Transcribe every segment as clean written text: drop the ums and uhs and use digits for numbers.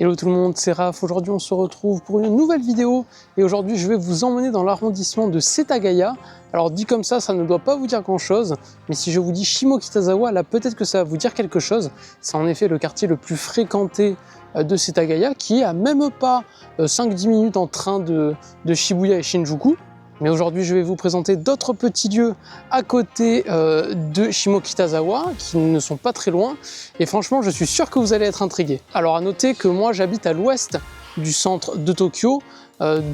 Hello tout le monde, c'est Raph. Aujourd'hui on se retrouve pour une nouvelle vidéo et aujourd'hui je vais vous emmener dans l'arrondissement de Setagaya. Alors dit comme ça ne doit pas vous dire grand chose, mais si je vous dis Shimokitazawa, là peut-être que ça va vous dire quelque chose. C'est en effet le quartier le plus fréquenté de Setagaya, qui est à même pas 5-10 minutes en train de Shibuya et Shinjuku. Mais aujourd'hui, je vais vous présenter d'autres petits lieux à côté de Shimokitazawa, qui ne sont pas très loin. Et franchement, je suis sûr que vous allez être intrigués. Alors à noter que moi, j'habite à l'ouest du centre de Tokyo.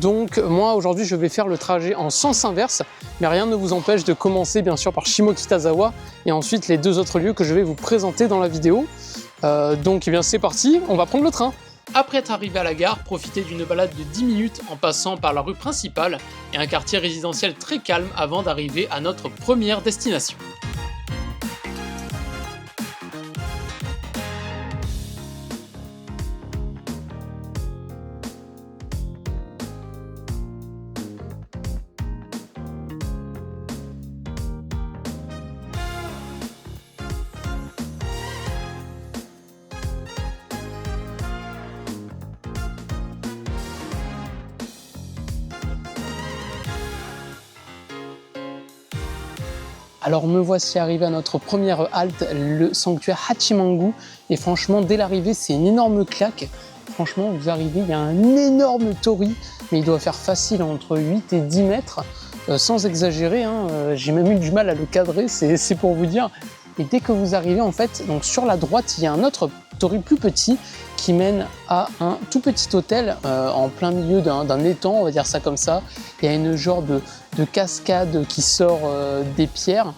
Donc moi, aujourd'hui, je vais faire le trajet en sens inverse. Mais rien ne vous empêche de commencer, bien sûr, par Shimokitazawa et ensuite les deux autres lieux que je vais vous présenter dans la vidéo. Donc eh bien, c'est parti, on va prendre le train. Après être arrivé à la gare, profitez d'une balade de 10 minutes en passant par la rue principale et un quartier résidentiel très calme avant d'arriver à notre première destination. Alors me voici arrivé à notre première halte, le sanctuaire Hachimangu. Et franchement, dès l'arrivée, c'est une énorme claque. Franchement, vous arrivez, il y a un énorme torii, mais il doit faire facile entre 8 et 10 mètres, sans exagérer. J'ai même eu du mal à le cadrer, c'est pour vous dire. Et dès que vous arrivez, en fait, donc sur la droite, il y a un autre torii plus petit qui mène à un tout petit hôtel en plein milieu d'un étang, on va dire ça comme ça. Il y a une genre de cascade qui sort des pierres.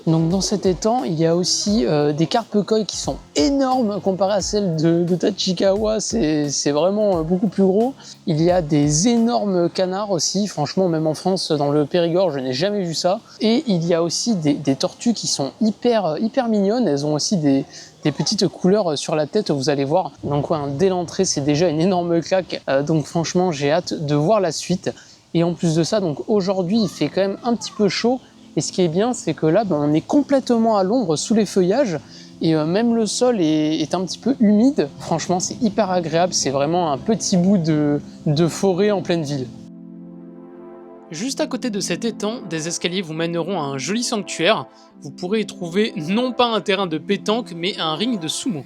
Donc dans cet étang, il y a aussi des carpe koi qui sont énormes comparées à celles de Tachikawa, c'est vraiment beaucoup plus gros. Il y a des énormes canards aussi, franchement même en France, dans le Périgord, je n'ai jamais vu ça. Et il y a aussi des tortues qui sont hyper mignonnes, elles ont aussi des petites couleurs sur la tête, vous allez voir. Donc ouais, dès l'entrée, c'est déjà une énorme claque, donc franchement j'ai hâte de voir la suite. Et en plus de ça, donc aujourd'hui il fait quand même un petit peu chaud. Et ce qui est bien, c'est que là, on est complètement à l'ombre sous les feuillages et même le sol est un petit peu humide. Franchement, c'est hyper agréable. C'est vraiment un petit bout de forêt en pleine ville. Juste à côté de cet étang, des escaliers vous mèneront à un joli sanctuaire. Vous pourrez y trouver non pas un terrain de pétanque, mais un ring de sumo.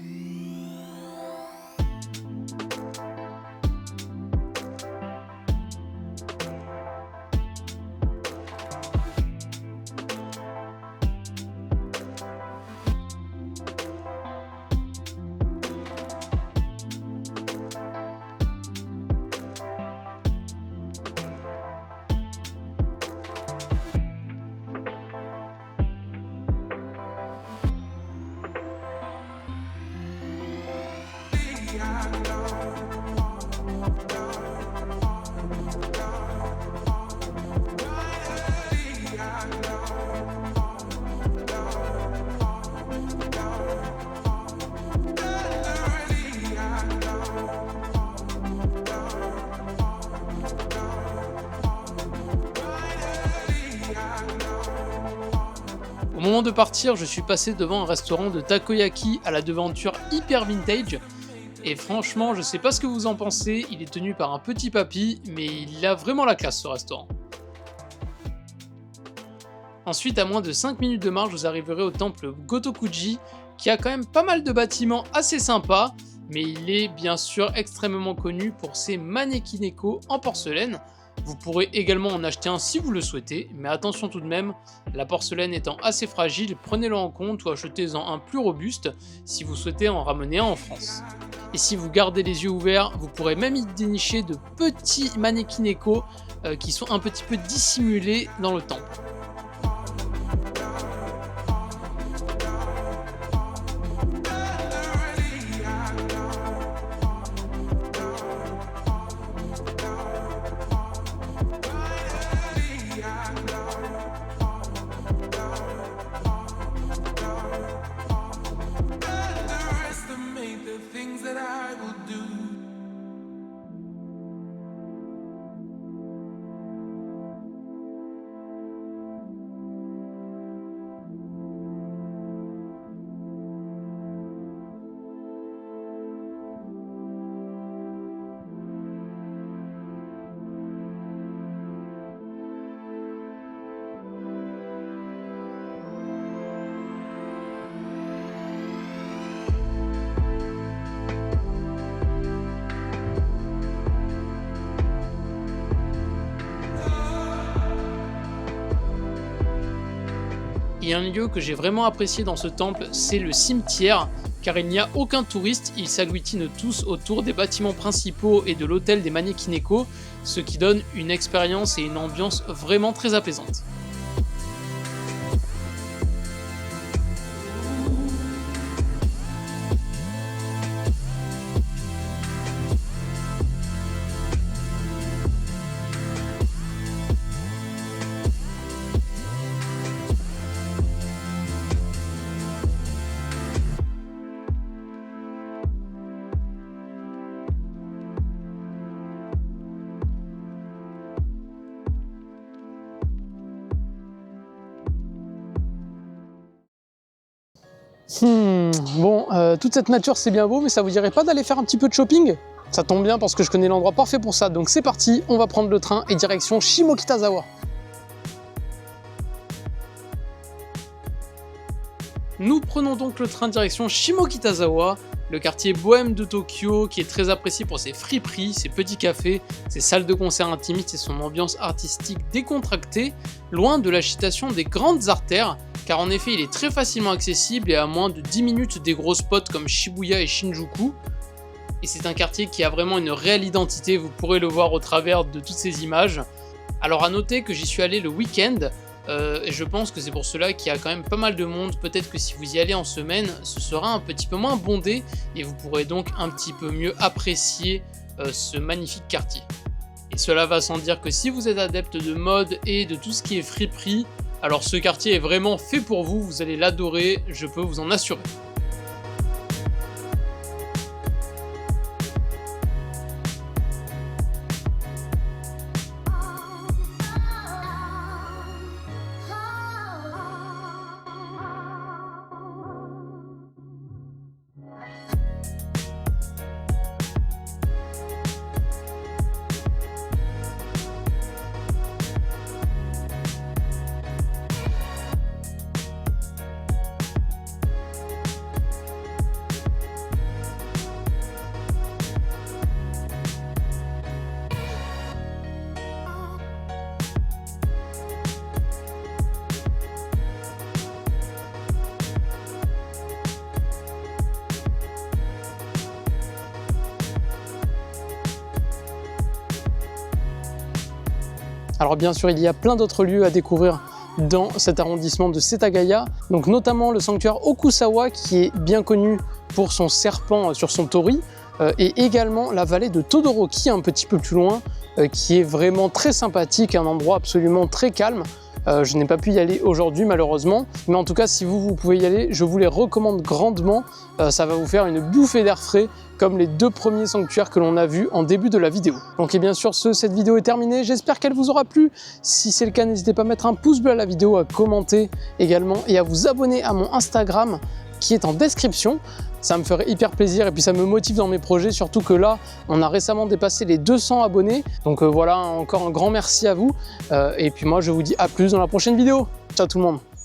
Au moment de partir, je suis passé devant un restaurant de takoyaki à la devanture hyper vintage. Et franchement, je sais pas ce que vous en pensez, il est tenu par un petit papy, mais il a vraiment la classe ce restaurant. Ensuite, à moins de 5 minutes de marche, vous arriverez au temple Gotokuji, qui a quand même pas mal de bâtiments assez sympas, mais il est bien sûr extrêmement connu pour ses manekineko en porcelaine. Vous pourrez également en acheter un si vous le souhaitez, mais attention tout de même, la porcelaine étant assez fragile, prenez-le en compte ou achetez-en un plus robuste si vous souhaitez en ramener un en France. Et si vous gardez les yeux ouverts, vous pourrez même y dénicher de petits manekineko qui sont un petit peu dissimulés dans le temple. Et un lieu que j'ai vraiment apprécié dans ce temple, c'est le cimetière, car il n'y a aucun touriste, ils s'agglutinent tous autour des bâtiments principaux et de l'hôtel des Manekineko, ce qui donne une expérience et une ambiance vraiment très apaisante. Bon, toute cette nature c'est bien beau, mais ça vous dirait pas d'aller faire un petit peu de shopping? Ça tombe bien parce que je connais l'endroit parfait pour ça, donc c'est parti, on va prendre le train et direction Shimokitazawa. Nous prenons donc le train direction Shimokitazawa, le quartier bohème de Tokyo qui est très apprécié pour ses friperies, ses petits cafés, ses salles de concert intimistes et son ambiance artistique décontractée, loin de l'agitation des grandes artères, car en effet il est très facilement accessible et à moins de 10 minutes des gros spots comme Shibuya et Shinjuku. Et c'est un quartier qui a vraiment une réelle identité, vous pourrez le voir au travers de toutes ces images. Alors à noter que j'y suis allé le week-end, et je pense que c'est pour cela qu'il y a quand même pas mal de monde. Peut-être que si vous y allez en semaine, ce sera un petit peu moins bondé et vous pourrez donc un petit peu mieux apprécier ce magnifique quartier. Et cela va sans dire que si vous êtes adepte de mode et de tout ce qui est friperie, alors ce quartier est vraiment fait pour vous, vous allez l'adorer, je peux vous en assurer. Alors bien sûr, il y a plein d'autres lieux à découvrir dans cet arrondissement de Setagaya, donc notamment le sanctuaire Okusawa qui est bien connu pour son serpent sur son torii, et également la vallée de Todoroki un petit peu plus loin, qui est vraiment très sympathique, un endroit absolument très calme. Je n'ai pas pu y aller aujourd'hui malheureusement, mais en tout cas si vous pouvez y aller, je vous les recommande grandement. Ça va vous faire une bouffée d'air frais comme les deux premiers sanctuaires que l'on a vus en début de la vidéo. Donc et bien sûr cette vidéo est terminée, j'espère qu'elle vous aura plu. Si c'est le cas, n'hésitez pas à mettre un pouce bleu à la vidéo, à commenter également et à vous abonner à mon Instagram qui est en description. Ça me ferait hyper plaisir et puis ça me motive dans mes projets, surtout que là, on a récemment dépassé les 200 abonnés. Donc voilà, encore un grand merci à vous. Et puis moi, je vous dis à plus dans la prochaine vidéo. Ciao tout le monde.